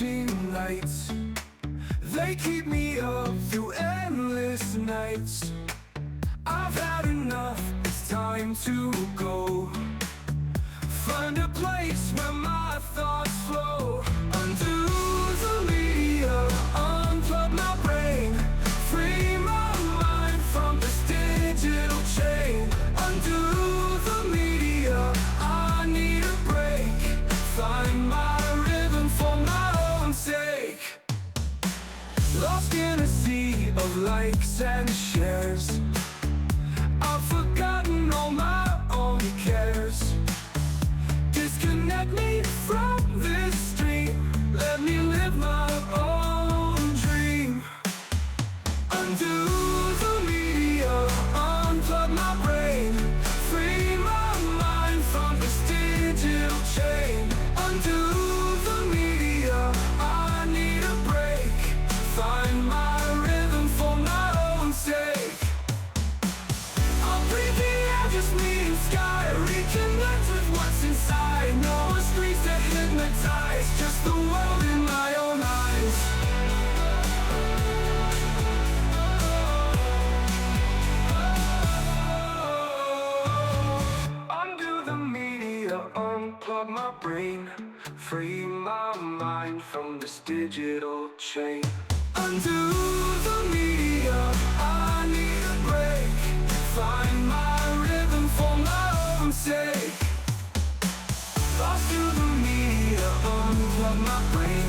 flashing lights, they keep me up through endless nights. I've had enough, it's time to go. Find a place where my thoughts flow. Undo the media, unplug my brain, free my mind from this digital chain. Undo the media, I need a break. Find my rhythm for my own sake. Lost in a sea of likes and shares, I've forgotten all my own cares. Disconnect me from this stream, let me live my own dream. Undo the media, unplug my brain, free my mind from this digital chain. Undo the media, I need a break. Find my rhythm for my own sake. I'll breathe the air, just me and sky, reconnect with what's inside. No more screens that hypnotize, just the world in my own eyes. Undo the media, unplug my brain, free my mind from this digital chain. Undo the media, I need a break. Find my rhythm for my own sake. Lost to the media, unplug my brain,